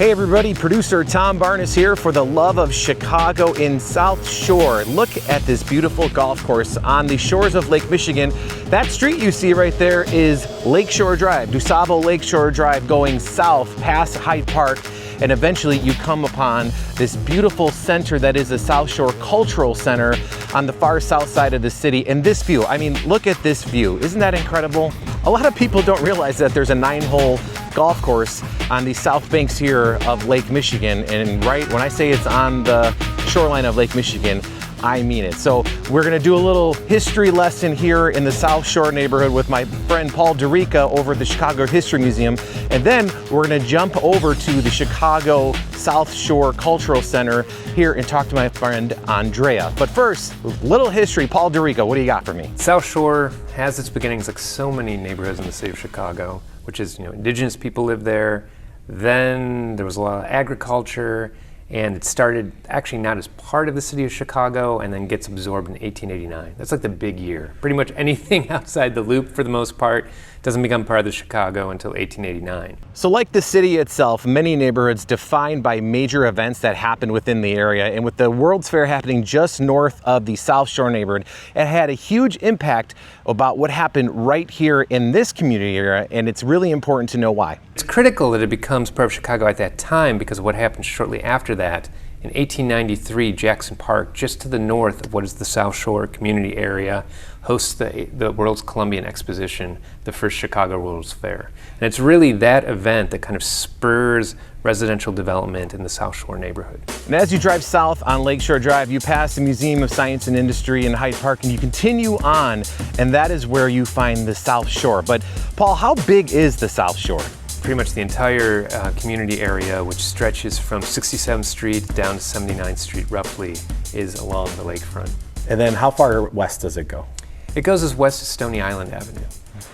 Hey everybody, producer Tom Barnes here for the Love of Chicago in South Shore. Look at this beautiful golf course on the shores of Lake Michigan. That street you see right there is Lakeshore Drive, DuSable Lakeshore Drive, going south past Hyde Park. And eventually you come upon this beautiful center that is the South Shore Cultural Center on the far south side of the city. And this view, I mean, look at this view. Isn't that incredible? A lot of people don't realize that there's a 9-hole golf course on the south banks here of Lake Michigan. And right when I say it's on the shoreline of Lake Michigan, I mean it. So we're gonna do a little history lesson here in the South Shore neighborhood with my friend Paul Durica over at the Chicago History Museum. And then we're gonna jump over to the Chicago South Shore Cultural Center here and talk to my friend Andrea. But first, little history. Paul Durica, what do you got for me? South Shore has its beginnings like so many neighborhoods in the city of Chicago, which is, indigenous people live there. Then there was a lot of agriculture, and it started actually not as part of the city of Chicago and then gets absorbed in 1889. That's like the big year. Pretty much anything outside the loop, for the most part, doesn't become part of the Chicago until 1889. So like the city itself, many neighborhoods defined by major events that happened within the area. And with the World's Fair happening just north of the South Shore neighborhood, it had a huge impact about what happened right here in this community area. And it's really important to know why. It's critical that it becomes part of Chicago at that time because of what happened shortly after that. In 1893, Jackson Park, just to the north of what is the South Shore community area, hosts the World's Columbian Exposition, the first Chicago World's Fair. And it's really that event that kind of spurs residential development in the South Shore neighborhood. And as you drive south on Lakeshore Drive, you pass the Museum of Science and Industry in Hyde Park, and you continue on, and that is where you find the South Shore. But Paul, how big is the South Shore? Pretty much the entire community area, which stretches from 67th Street down to 79th Street roughly, is along the lakefront. And then how far west does it go? It goes as west as Stony Island Avenue.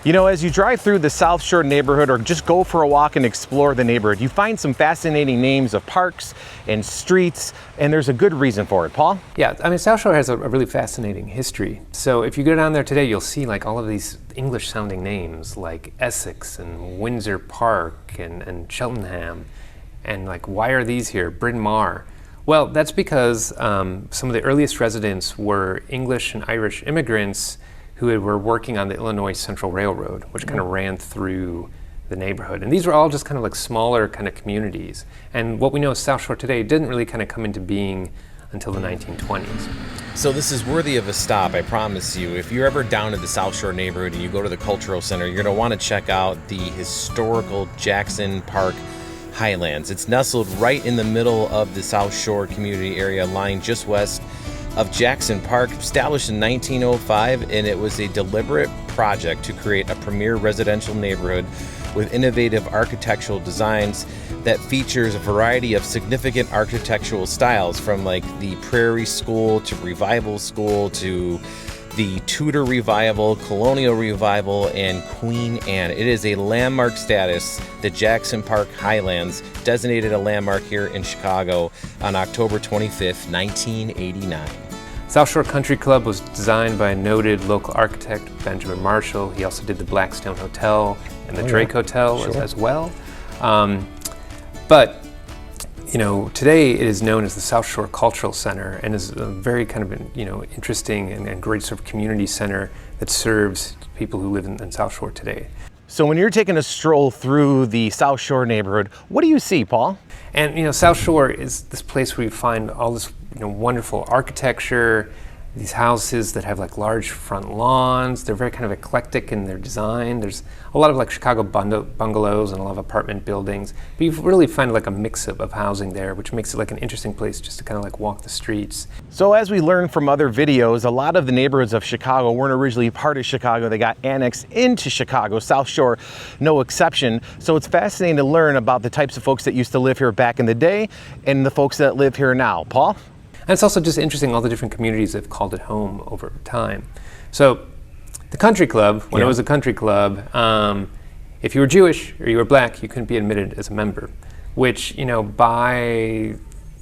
You know, as you drive through the South Shore neighborhood or just go for a walk and explore the neighborhood, you find some fascinating names of parks and streets, and there's a good reason for it. Paul? Yeah, I mean, South Shore has a really fascinating history. So if you go down there today, you'll see like all of these English-sounding names like Essex and Windsor Park and Cheltenham, and like, why are these here? Bryn Mawr. Well, that's because some of the earliest residents were English and Irish immigrants who were working on the Illinois Central Railroad, which kind of ran through the neighborhood. And these were all just kind of like smaller kind of communities. And what we know as South Shore today didn't really kind of come into being until the 1920s. So this is worthy of a stop, I promise you. If you're ever down at the South Shore neighborhood and you go to the Cultural Center, you're gonna wanna check out the historical Jackson Park Highlands. It's nestled right in the middle of the South Shore community area, lying just west of Jackson Park, established in 1905, and it was a deliberate project to create a premier residential neighborhood with innovative architectural designs that features a variety of significant architectural styles, from like the Prairie School to Revival School to the Tudor Revival, Colonial Revival, and Queen Anne. It is a landmark status. The Jackson Park Highlands designated a landmark here in Chicago on October 25th, 1989. South Shore Country Club was designed by a noted local architect, Benjamin Marshall. He also did the Blackstone Hotel and the Drake Hotel as well. But today it is known as the South Shore Cultural Center and is a very kind of interesting and great sort of community center that serves people who live in South Shore today. So when you're taking a stroll through the South Shore neighborhood, what do you see, Paul? And South Shore is this place where you find all this wonderful architecture, these houses that have like large front lawns. They're very kind of eclectic in their design. There's a lot of like Chicago bungalows and a lot of apartment buildings. But you really find like a mix of housing there, which makes it like an interesting place just to kind of like walk the streets. So as we learned from other videos, a lot of the neighborhoods of Chicago weren't originally part of Chicago. They got annexed into Chicago, South Shore, no exception. So it's fascinating to learn about the types of folks that used to live here back in the day and the folks that live here now. Paul? And it's also just interesting all the different communities that have called it home over time. So the country club, when it was a country club, if you were Jewish or you were black, you couldn't be admitted as a member, which, by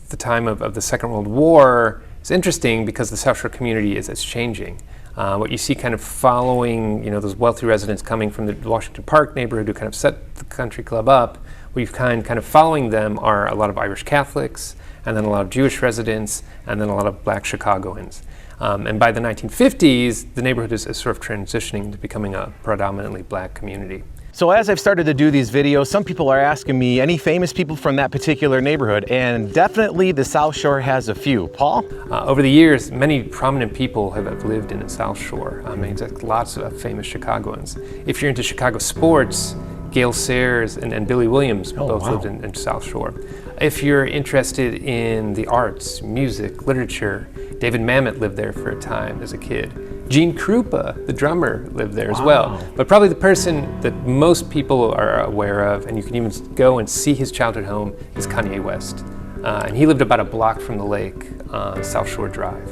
the time of the Second World War is interesting because the South Shore community is changing. What you see kind of following, those wealthy residents coming from the Washington Park neighborhood who kind of set the country club up, what you find kind of following them are a lot of Irish Catholics, and then a lot of Jewish residents, and then a lot of black Chicagoans. And by the 1950s, the neighborhood is sort of transitioning to becoming a predominantly black community. So as I've started to do these videos, some people are asking me any famous people from that particular neighborhood, and definitely the South Shore has a few. Paul? Over the years, many prominent people have lived in the South Shore. I mean, there's lots of famous Chicagoans. If you're into Chicago sports, Gale Sayers and Billy Williams both lived in South Shore. If you're interested in the arts, music, literature, David Mamet lived there for a time as a kid. Gene Krupa, the drummer, lived there as well. But probably the person that most people are aware of, and you can even go and see his childhood home, is Kanye West. And he lived about a block from the lake on South Shore Drive.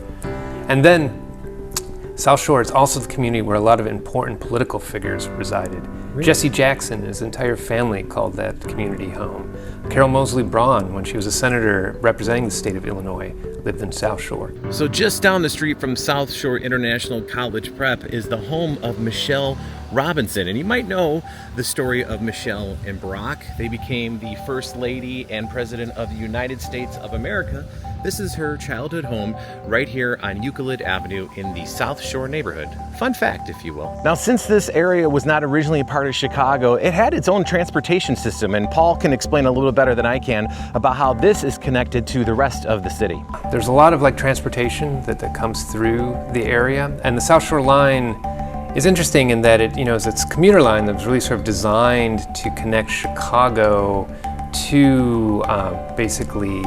And then South Shore is also the community where a lot of important political figures resided. Really? Jesse Jackson and his entire family called that community home. Carol Moseley Braun, when she was a senator representing the state of Illinois, lived in South Shore. So just down the street from South Shore International College Prep is the home of Michelle Robinson. And you might know the story of Michelle and Barack. They became the First Lady and President of the United States of America. This is her childhood home right here on Euclid Avenue in the South Shore neighborhood. Fun fact, if you will. Now, since this area was not originally a part of Chicago, it had its own transportation system, and Paul can explain a little better than I can about how this is connected to the rest of the city. There's a lot of transportation that comes through the area, and the South Shore line is interesting in that it's a commuter line that was really sort of designed to connect Chicago to basically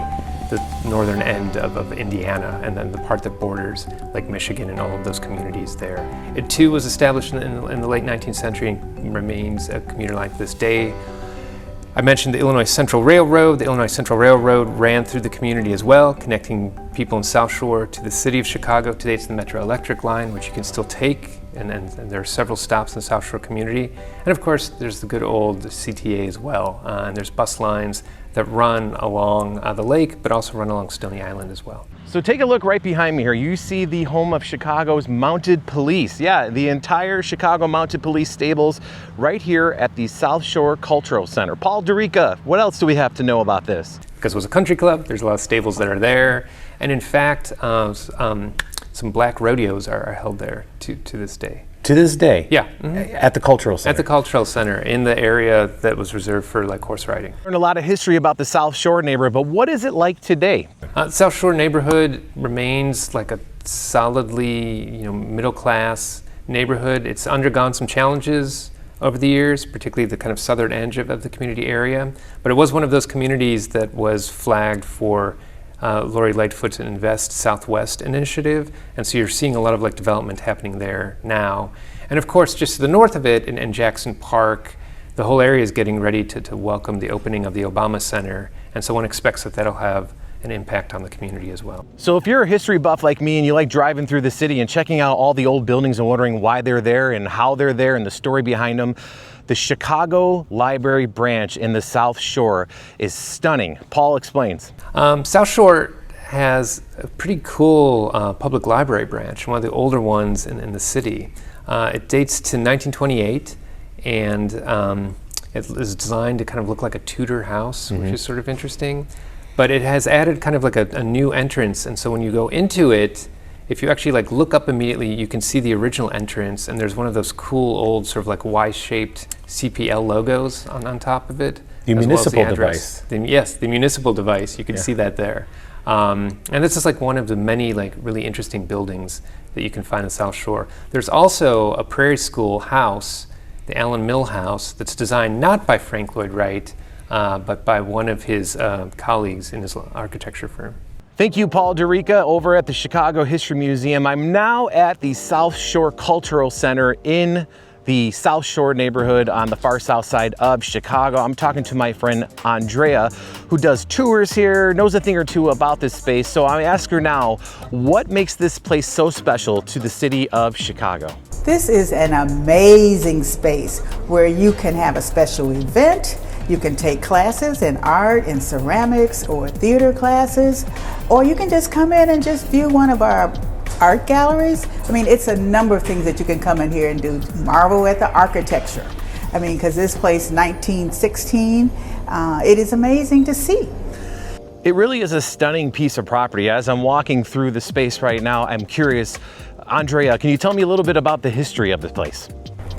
the northern end of Indiana, and then the part that borders Lake Michigan and all of those communities there. It too was established in the late 19th century and remains a commuter line to this day. I mentioned the Illinois Central Railroad. The Illinois Central Railroad ran through the community as well, connecting people in South Shore to the city of Chicago. Today it's the Metra Electric line, which you can still take, and there are several stops in the South Shore community. And of course, there's the good old CTA as well. And there's bus lines that run along the lake, but also run along Stony Island as well. So take a look right behind me here. You see the home of Chicago's Mounted Police. Yeah, the entire Chicago Mounted Police stables right here at the South Shore Cultural Center. Paul Durica, what else do we have to know about this? Because it was a country club, there's a lot of stables that are there. And in fact, some black rodeos are held there to this day. To this day? Yeah. At the Cultural Center? At the Cultural Center, in the area that was reserved for horse riding. Learned a lot of history about the South Shore neighborhood, but what is it like today? South Shore neighborhood remains like a solidly middle class neighborhood. It's undergone some challenges over the years, particularly the kind of southern edge of the community area. But it was one of those communities that was flagged for Lori Lightfoot's Invest Southwest initiative, and so you're seeing a lot of development happening there now. And of course, just to the north of it, in Jackson Park, the whole area is getting ready to welcome the opening of the Obama Center, and so one expects that that'll have an impact on the community as well. So if you're a history buff like me and you like driving through the city and checking out all the old buildings and wondering why they're there and how they're there and the story behind them, the Chicago Library branch in the South Shore is stunning. Paul explains. South Shore has a pretty cool public library branch, one of the older ones in the city. It dates to 1928, and it is designed to kind of look like a Tudor house, which is sort of interesting. But it has added kind of a new entrance, and so when you go into it, if you actually look up immediately, you can see the original entrance, and there's one of those cool old sort of Y-shaped CPL logos on top of it. The municipal device. Yes, the municipal device. You can see that there. And this is one of the many really interesting buildings that you can find in South Shore. There's also a Prairie School house, the Allen Mill House, that's designed not by Frank Lloyd Wright, but by one of his colleagues in his architecture firm. Thank you, Paul Durica, over at the Chicago History Museum. I'm now at the South Shore Cultural Center in the South Shore neighborhood on the far south side of Chicago. I'm talking to my friend Andrea, who does tours here, knows a thing or two about this space. So I ask her now, what makes this place so special to the city of Chicago? This is an amazing space where you can have a special event. You can take classes in art and ceramics or theater classes, or you can just come in and just view one of our art galleries. I mean, it's a number of things that you can come in here and do. Marvel at the architecture. I mean, because this place, 1916, It is amazing to see. It really is a stunning piece of property. As I'm walking through the space right now, I'm curious, Andrea, can you tell me a little bit about the history of this place?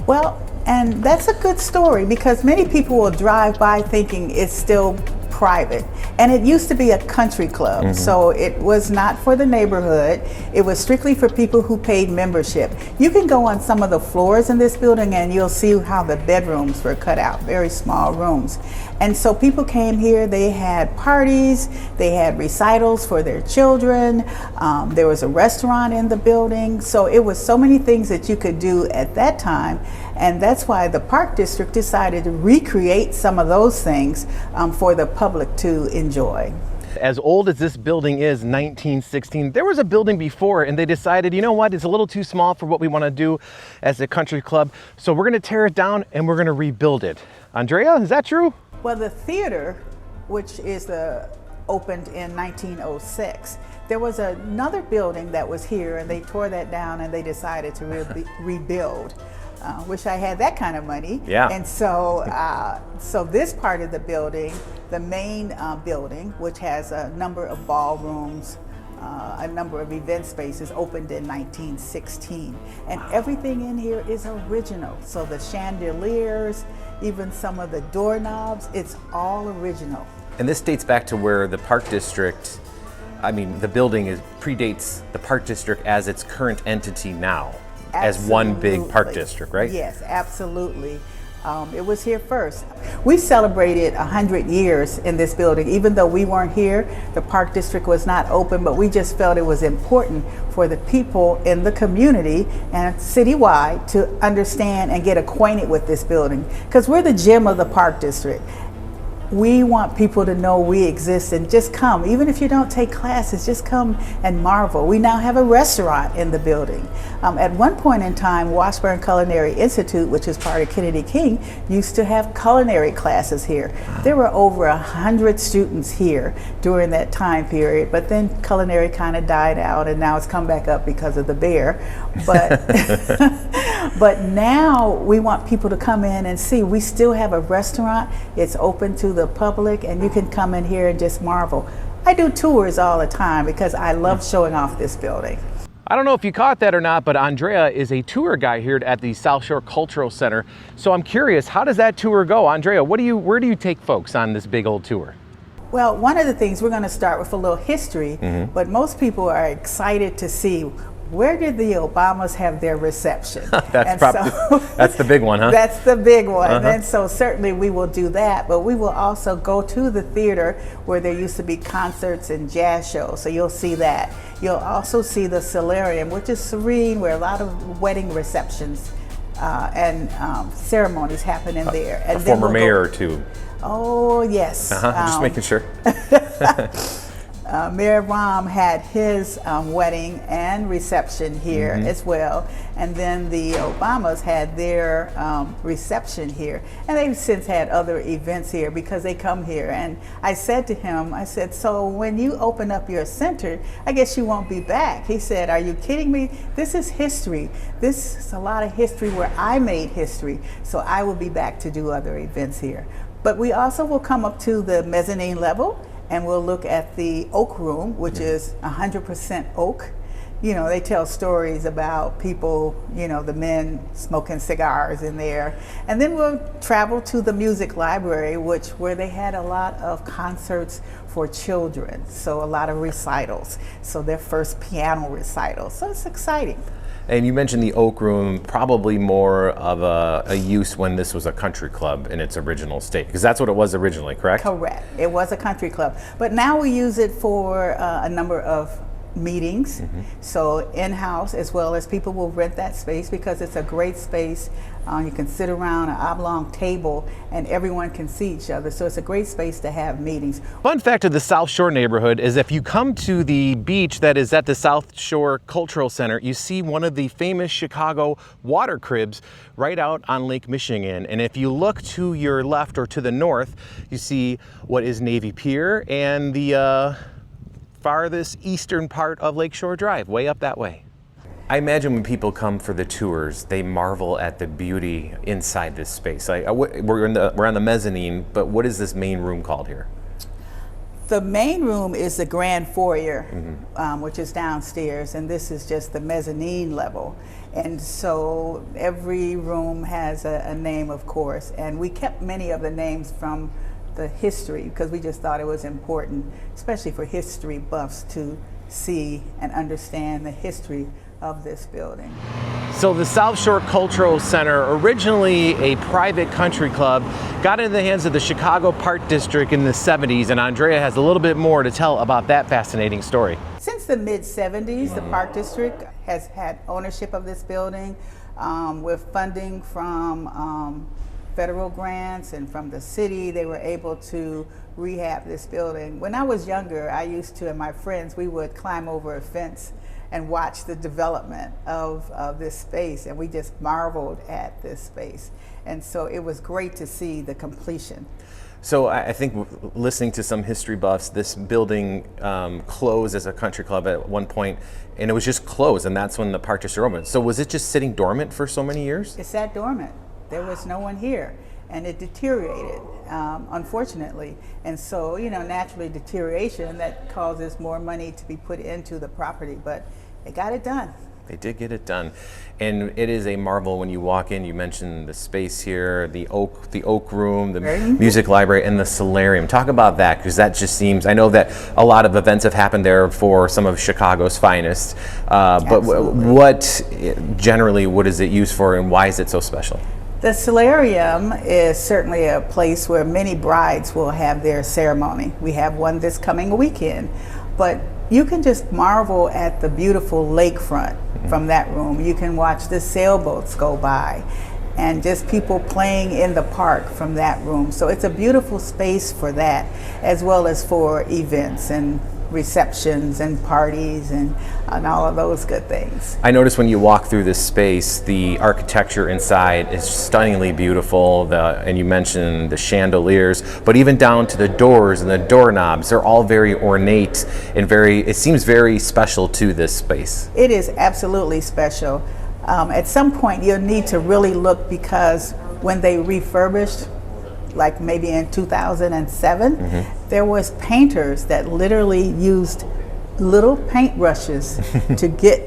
Well, and that's a good story because many people will drive by thinking it's still private. And it used to be a country club, so it was not for the neighborhood. It was strictly for people who paid membership. You can go on some of the floors in this building and you'll see how the bedrooms were cut out, very small rooms. And so people came here, they had parties, they had recitals for their children, there was a restaurant in the building. So it was so many things that you could do at that time. And that's why the Park District decided to recreate some of those things for the public to enjoy. As old as this building is, 1916, there was a building before and they decided, you know what, it's a little too small for what we want to do as a country club. So we're going to tear it down and we're going to rebuild it. Andrea, is that true? Well, the theater, which is opened in 1906, there was another building that was here and they tore that down and they decided to rebuild. Wish I had that kind of money. Yeah. And so, so this part of the building, the main building, which has a number of ballrooms, a number of event spaces, opened in 1916. And everything in here is original. So the chandeliers, even some of the doorknobs, it's all original. And this dates back to where the Park District, I mean, the building predates the Park District as its current entity now. As one big park district, right? Yes, absolutely. It was here first. We celebrated 100 years in this building. Even though we weren't here, the Park District was not open, but we just felt it was important for the people in the community and citywide to understand and get acquainted with this building. Because we're the gem of the Park District. We want people to know we exist and just come. Even if you don't take classes, just come and marvel. We now have a restaurant in the building. At one point in time, Washburn Culinary Institute, which is part of Kennedy King, used to have culinary classes here. There were over 100 students here during that time period, but then culinary kind of died out and now it's come back up because of the bear. But, but now we want people to come in and see. We still have a restaurant. It's open to the public and you can come in here and just marvel. I do tours all the time because I love showing off this building. I don't know if you caught that or not, but Andrea is a tour guide here at the South Shore Cultural Center. So I'm curious, how does that tour go? Andrea, where do you take folks on this big old tour? Well, one of the things, we're going to start with a little history, but most people are excited to see, where did the Obamas have their reception? That's the big one, huh? That's the big one. And so certainly we will do that, but we will also go to the theater where there used to be concerts and jazz shows. So you'll see that. You'll also see the solarium, which is serene, where a lot of wedding receptions and ceremonies happen in there. And a former mayor or two. Oh, yes. Just making sure. Mayor Rahm had his wedding and reception here as well, and then the Obamas had their reception here, and they've since had other events here because they come here. And I said to him, I said, so when you open up your center, I guess you won't be back. He said, are you kidding me? This is history. This is a lot of history where I made history, so I will be back to do other events here. But we also will come up to the mezzanine level and we'll look at the oak room, which is 100% oak. You know, they tell stories about people, you know, the men smoking cigars in there. And then we'll travel to the music library, where they had a lot of concerts for children. So a lot of recitals. So their first piano recital. So it's exciting. And you mentioned the Oak Room, probably more of a use when this was a country club in its original state, because that's what it was originally, correct? Correct. It was a country club. But now we use it for a number of meetings, so in-house, as well as people will rent that space because it's a great space. You can sit around an oblong table and everyone can see each other, so it's a great space to have meetings. Fun fact of the South Shore neighborhood is if you come to the beach that is at the South Shore Cultural Center, you see one of the famous Chicago water cribs right out on Lake Michigan. And if you look to your left or to the north, you see what is Navy Pier and the farthest eastern part of Lakeshore Drive, way up that way. I imagine when people come for the tours, they marvel at the beauty inside this space. We're on the mezzanine, but what is this main room called here? The main room is the grand foyer, which is downstairs, and this is just the mezzanine level. And so every room has a name, of course, and we kept many of the names from the history because we just thought it was important, especially for history buffs, to see and understand the history of this building. So the South Shore Cultural Center, originally a private country club, got into the hands of the Chicago Park District in the 70s, and Andrea has a little bit more to tell about that fascinating story. Since the mid-70s, the Park District has had ownership of this building with funding from federal grants and from the city. They were able to rehab this building. When I was younger, I used to, and my friends, we would climb over a fence and watch the development of this space, and we just marveled at this space. And so it was great to see the completion. So I think listening to some history buffs, this building closed as a country club at one point, and it was just closed, and that's when the Park District opened. So was it just sitting dormant for so many years? It sat dormant. There was no one here, and it deteriorated, unfortunately. And so, you know, naturally deterioration, that causes more money to be put into the property, but they got it done. They did get it done. And it is a marvel when you walk in. You mentioned the space here, the oak room, the music library, and the solarium. Talk about that, because that just seems, I know that a lot of events have happened there for some of Chicago's finest, but what is it used for, and why is it so special? The solarium is certainly a place where many brides will have their ceremony. We have one this coming weekend, but you can just marvel at the beautiful lakefront from that room. You can watch the sailboats go by and just people playing in the park from that room. So it's a beautiful space for that, as well as for events and receptions and parties and all of those good things. I noticed when you walk through this space, the architecture inside is stunningly beautiful, and you mentioned the chandeliers, but even down to the doors and the doorknobs, they're all very ornate and it seems very special to this space. It is absolutely special. At some point you'll need to really look, because when they refurbished, like maybe in 2007, there was painters that literally used little paintbrushes to get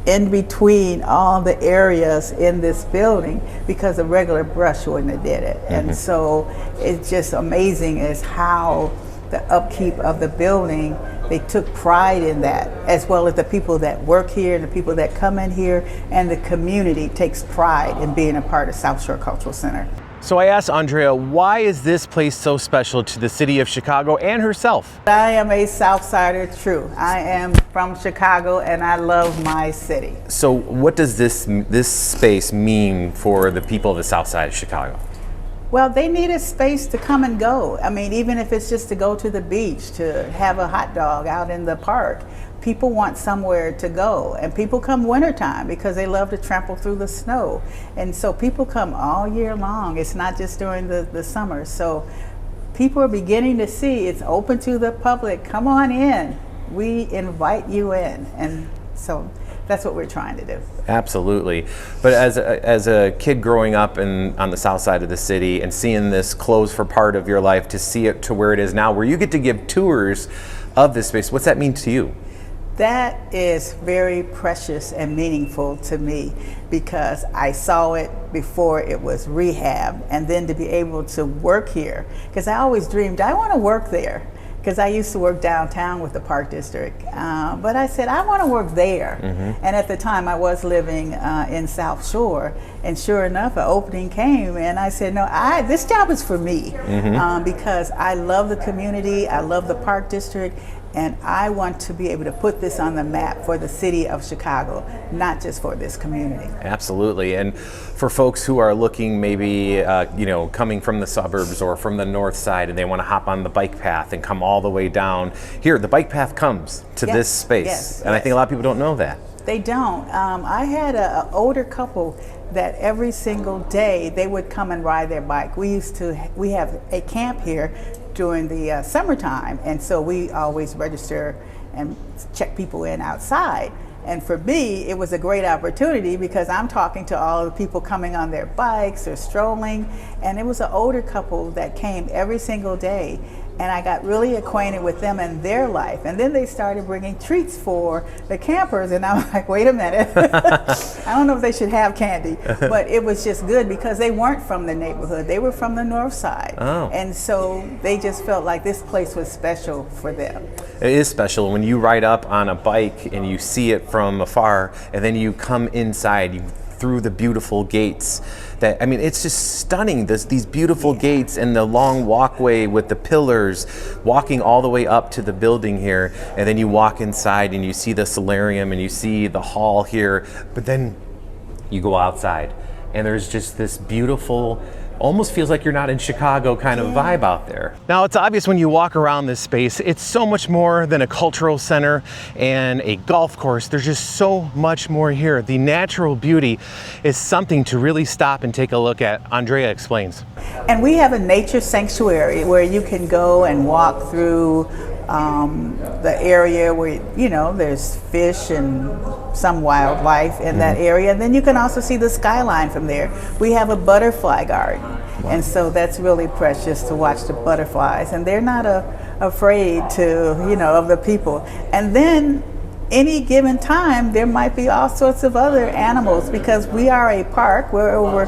in between all the areas in this building, because a regular brush wouldn't have did it. And so it's just amazing as how the upkeep of the building, they took pride in that, as well as the people that work here and the people that come in here, and the community takes pride in being a part of South Shore Cultural Center. So I asked Andrea, why is this place so special to the city of Chicago and herself? I am a Southsider, true. I am from Chicago and I love my city. So what does this space mean for the people of the South Side of Chicago? Well, they need a space to come and go. I mean, even if it's just to go to the beach, to have a hot dog out in the park, people want somewhere to go. And people come wintertime because they love to trample through the snow. And so people come all year long. It's not just during the summer. So people are beginning to see it's open to the public. Come on in. We invite you in. And so that's what we're trying to do. Absolutely. But as a kid growing up on the south side of the city and seeing this close for part of your life, to see it to where it is now, where you get to give tours of this space, what's that mean to you? That is very precious and meaningful to me, because I saw it before it was rehab, and then to be able to work here, because I always dreamed I want to work there, because I used to work downtown with the Park District, but I said I want to work there. And at the time I was living in South Shore, and sure enough an opening came, and I said, no, this job is for me, because I love the community, I love the Park District, and I want to be able to put this on the map for the city of Chicago, not just for this community. Absolutely. And for folks who are looking, maybe coming from the suburbs or from the north side, and they want to hop on the bike path and come all the way down here, the bike path comes to this space. I think a lot of people don't know that. They don't. I had an older couple that every single day they would come and ride their bike. We have a camp here during the summertime, and so we always register and check people in outside. And for me, it was a great opportunity because I'm talking to all the people coming on their bikes or strolling. And it was an older couple that came every single day. And I got really acquainted with them and their life. And then they started bringing treats for the campers. And I was like, wait a minute. I don't know if they should have candy. But it was just good because they weren't from the neighborhood. They were from the north side. Oh. And so they just felt like this place was special for them. It is special when you ride up on a bike and you see it from afar, and then you come inside through the beautiful gates. That, I mean, it's just stunning, these beautiful gates and the long walkway with the pillars, walking all the way up to the building here, and then you walk inside and you see the solarium and you see the hall here, but then you go outside and there's just this beautiful, almost feels like you're not in Chicago kind of vibe out there. Now, it's obvious when you walk around this space, it's so much more than a cultural center and a golf course. There's just so much more here. The natural beauty is something to really stop and take a look at. Andrea explains. And we have a nature sanctuary where you can go and walk through the area where, you know, there's fish and some wildlife in that area. And then you can also see the skyline from there. We have a butterfly garden. And so that's really precious to watch the butterflies. And they're not afraid to, you know, of the people. And then any given time, there might be all sorts of other animals because we are a park. We're over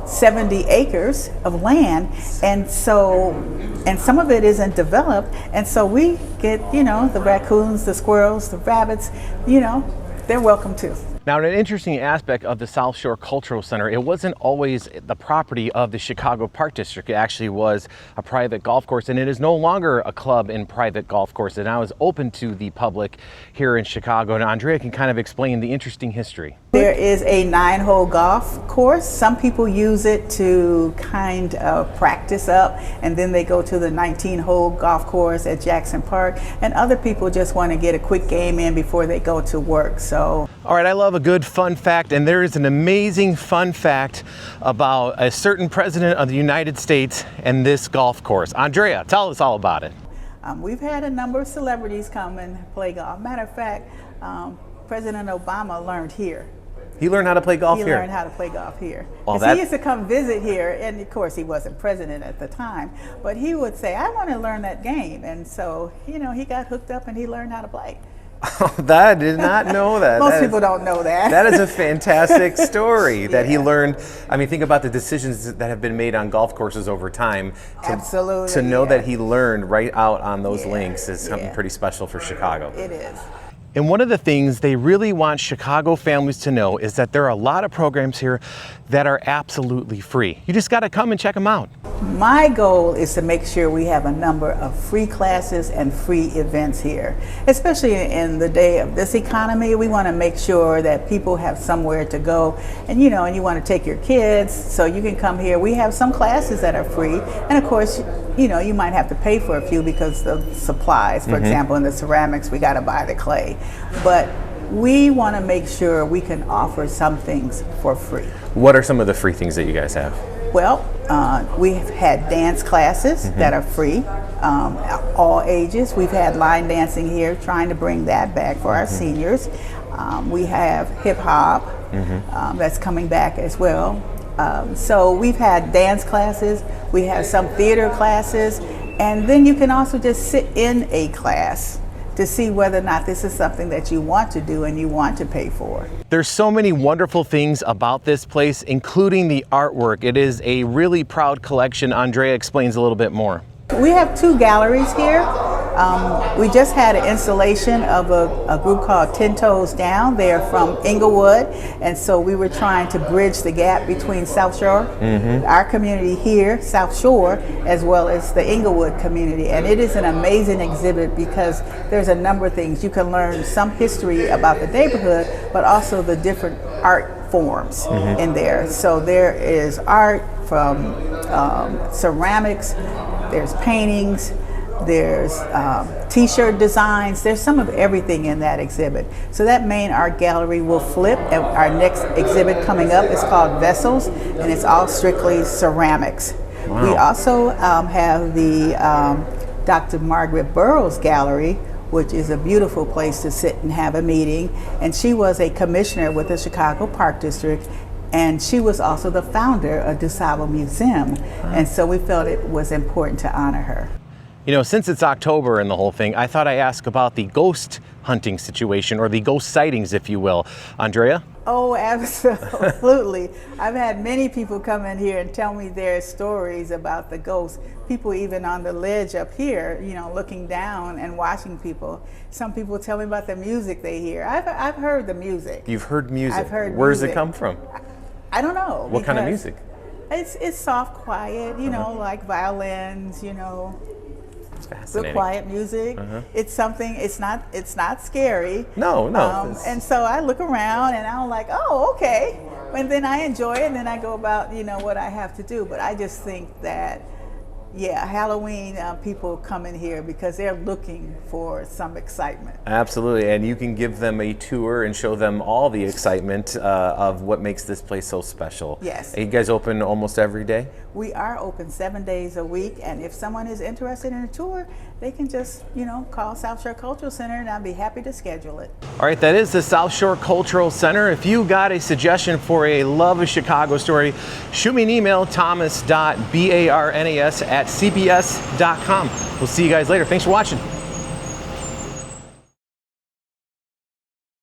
70 acres of land, and some of it isn't developed, and so we get, you know, the raccoons, the squirrels, the rabbits, you know, they're welcome too. Now, an interesting aspect of the South Shore Cultural Center, it wasn't always the property of the Chicago Park District. It actually was a private golf course, and it is no longer a club and private golf course. It now is open to the public here in Chicago. And Andrea can kind of explain the interesting history. There is a 9-hole golf course. Some people use it to kind of practice up, and then they go to the 19-hole golf course at Jackson Park, and other people just want to get a quick game in before they go to work. So, all right, I love a good fun fact, and there is an amazing fun fact about a certain president of the United States and this golf course. Andrea, tell us all about it. We've had a number of celebrities come and play golf. Matter of fact, President Obama learned here. He learned how to play golf here? He learned how to play golf here. Well, he used to come visit here, and of course he wasn't president at the time, but he would say, I want to learn that game. And so, you know, he got hooked up and he learned how to play. Oh, I did not know that. Most people don't know that. That is a fantastic story that he learned. I mean, think about the decisions that have been made on golf courses over time. Absolutely. To know that he learned right out on those links is something pretty special for Chicago. It is. And one of the things they really want Chicago families to know is that there are a lot of programs here that are absolutely free. You just got to come and check them out. My goal is to make sure we have a number of free classes and free events here. Especially in the day of this economy, we want to make sure that people have somewhere to go. And you know, and you want to take your kids, so you can come here. We have some classes that are free. And of course, you know, you might have to pay for a few because of supplies. For example, in the ceramics, we got to buy the clay. But we want to make sure we can offer some things for free. What are some of the free things that you guys have? Well, we've had dance classes that are free, all ages. We've had line dancing here, trying to bring that back for our seniors. We have hip hop that's coming back as well. So we've had dance classes, we have some theater classes, and then you can also just sit in a class to see whether or not this is something that you want to do and you want to pay for. There's so many wonderful things about this place, including the artwork. It is a really proud collection. Andrea explains a little bit more. We have 2 galleries here. We just had an installation of a group called 10 Toes Down. They're from Inglewood, and so we were trying to bridge the gap between South Shore, our community here, South Shore, as well as the Inglewood community. And it is an amazing exhibit because there's a number of things. You can learn some history about the neighborhood, but also the different art forms in there. So there is art from ceramics, there's paintings, there's t-shirt designs, there's some of everything in that exhibit. So that main art gallery will flip, and our next exhibit coming up is called Vessels, and it's all strictly ceramics. Wow. We also have the Dr. Margaret Burroughs Gallery, which is a beautiful place to sit and have a meeting. And she was a commissioner with the Chicago Park District, and she was also the founder of DuSable Museum. And so we felt it was important to honor her. You know, since it's October and the whole thing, I thought I'd ask about the ghost hunting situation, or the ghost sightings, if you will. Andrea? Oh, absolutely. I've had many people come in here and tell me their stories about the ghosts. People even on the ledge up here, you know, looking down and watching people. Some people tell me about the music they hear. I've heard the music. You've heard music. I've heard Where does music. it come from? I don't know. What kind of music? It's soft, quiet, you know, like violins, you know. Real quiet music. It's something. It's not scary. No. And so I look around and I'm like, oh, okay. And then I enjoy it, and then I go about, you know, what I have to do. But I just think that, yeah, Halloween people come in here because they're looking for some excitement. Absolutely, and you can give them a tour and show them all the excitement of what makes this place so special. Yes. Are you guys open almost every day? We are open 7 days a week, and if someone is interested in a tour, they can just, you know, call South Shore Cultural Center, and I'd be happy to schedule it. All right, that is the South Shore Cultural Center. If you got a suggestion for a Love of Chicago story, shoot me an email, thomas.barnas@cbs.com. We'll see you guys later. Thanks for watching.